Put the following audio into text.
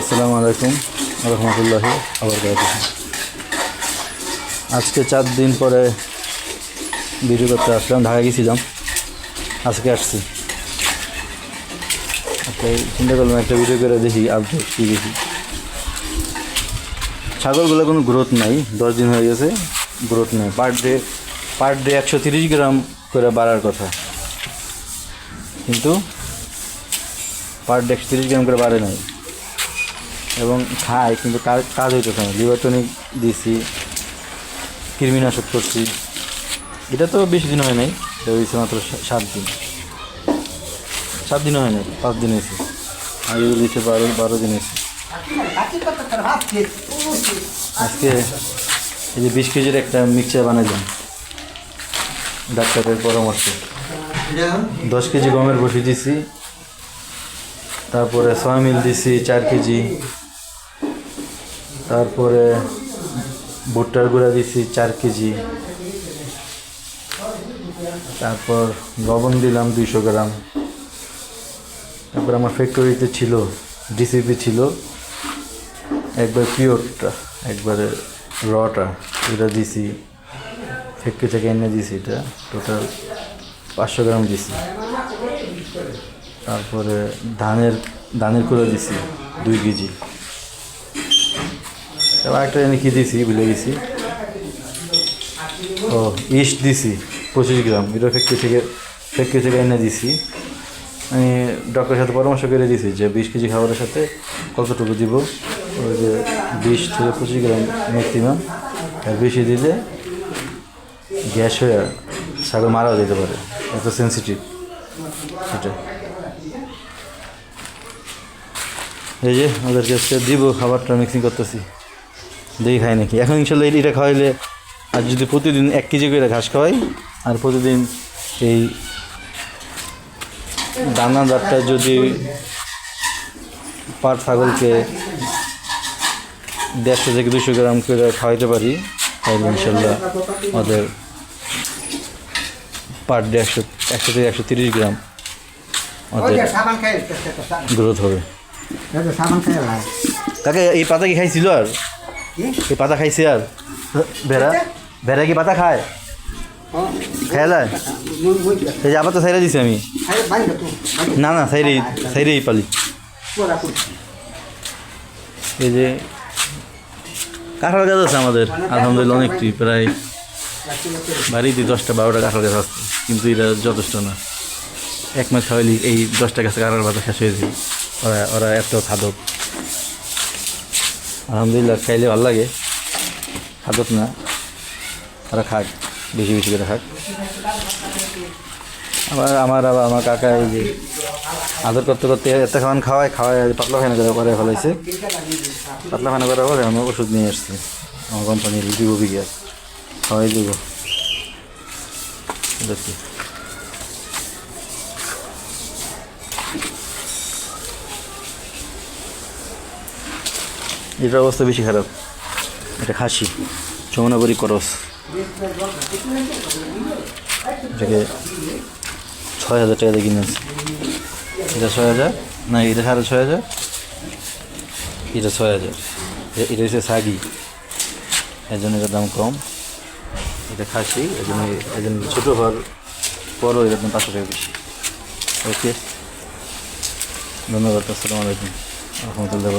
আসসালামু আলাইকুম রহমতুল্লাহি আবরকাতুহু। আজকে 4 দিন পরে ভিডিও করতে আসলাম। ঢাকা গেছিলাম, আজকে আসছি। চিন্তা করলাম একটা ভিডিও করে দেখি আপডেট কী দেখি। ছাগলগুলো কোনো গ্রোথ নাই, 10 দিন হয়ে গেছে, গ্রোথ নেই। পার ডে 130 গ্রাম করে বাড়ার কথা, কিন্তু পার ডে 130 গ্রাম করে বাড়ে নাই। এবং খায় কিন্তু কাজ হইতেছে না। লিভার টনিক দিয়েছি, কৃমিনাশক করছি। এটা তো বেশি দিন হয় নাই, এটা হয়েছে মাত্র 7 দিন। 7 দিনও হয় নাই, 5 দিন হয়েছে। আগে দিয়েছে 12 দিন হয়েছে। আজকে এই যে 20 কেজির একটা মিক্সচার বানাইলাম ডাক্তারের পরামর্শে। 10 কেজি গমের বসি দিছি, তারপরে সয়া মিল দিছি 4 কেজি, তারপরে ভুট্টার গুঁড়া দিছি 4 কেজি, তারপর লবণ দিলাম 200 গ্রাম। তারপর আমার ফ্যাক্টরিতে ছিল ডিসিপি ছিল, একবার পিওরটা একবারে রটা, এটা দিছি। ফ্যাক্টরি থেকে এনে দিছি, এটা টোটাল 500 গ্রাম দিছি। তারপরে ধানের কুড়া দিছি 2 কেজি। তারপর একটা এনে কী দিছি ভুলে গেছি, ও ইস্ট দিছি 25 গ্রাম। এটা ফ্যাক্টরি থেকে এনে দিছি। আমি ডক্টরের সাথে পরামর্শ করে দিয়েছি যে 20 কেজি খাবারের সাথে কতটুকু দিব। ওই যে 20 থেকে 25 গ্রাম ম্যাক্সিমাম, আর বেশি দিলে গ্যাস হয়ে ছাগল মারাও যেতে পারে, এত সেন্সিটিভ এটা। এই যে ওদের কাছে দিব খাবারটা মিক্সিং করতেছি, দেখি খাই নাকি। এখন ইনশাল্লাহ এটা খাওয়াইলে, আর যদি প্রতিদিন 1 কেজি করে ঘাস খাওয়াই, আর প্রতিদিন এই দানাদারটা যদি পার ছাগলকে 150 থেকে 200 গ্রাম করে খাওয়াইতে পারি, তাহলে ইনশাল্লাহ ওদের পার ডে 100 থেকে 130 গ্রাম ওদের গ্রোথ হবে। কাকে এই পাতা কি খাইছিল? আর এই পাতা খাইছে? আর ভেড়া কি পাতা খায়? খেলায় সেই যে আবার তো সাইরা দিছি আমি। না সাইরেই পালি। এই যে কাঁঠাল গাছ আছে আমাদের আলহামদুলিল্লাহ অনেকটি, প্রায় বাড়িতে 10-12টা কাঁঠাল গাছ আসছে, কিন্তু এটা যথেষ্ট না। 1 মাস খাওয়াইলি এই 10টা গাছে কাঁঠাল পাতা শেষ হয়ে যায়। ওরা এত খাদক, আলহামদুলিল্লাহ খাইলে ভালো লাগে। খাদক না, ওরা খাক, বেশি বেশি করে খাক। আমার কাকা এই যে আদর করতে করতে এত খাওয়ায় পাতলা ফাইনা করে ফেলাইছে। পাতলা ফাইনা করার পরে আমি ওষুধ নিয়ে আসছি, আমার কোম্পানির বিবি গ্যাস খাওয়াই দেবো। দেখি এটার অবস্থা বেশি খারাপ। এটা খাসি যমুনাপুরি করস, এটাকে 6,000 টাকা দিয়ে কিনেছে। এটা 6,000 না, এটা 6,500, এটা 6,000। এটা হচ্ছে সাগি, এর জন্য এটার দাম কম। এটা খাসি, এর জন্য ছোটো হওয়ার পরও এটার দাম 500 টাকা বেশি। ওকে, ধন্যবাদ। আসসালামু আলাইকুম রহমতুল্লাহ।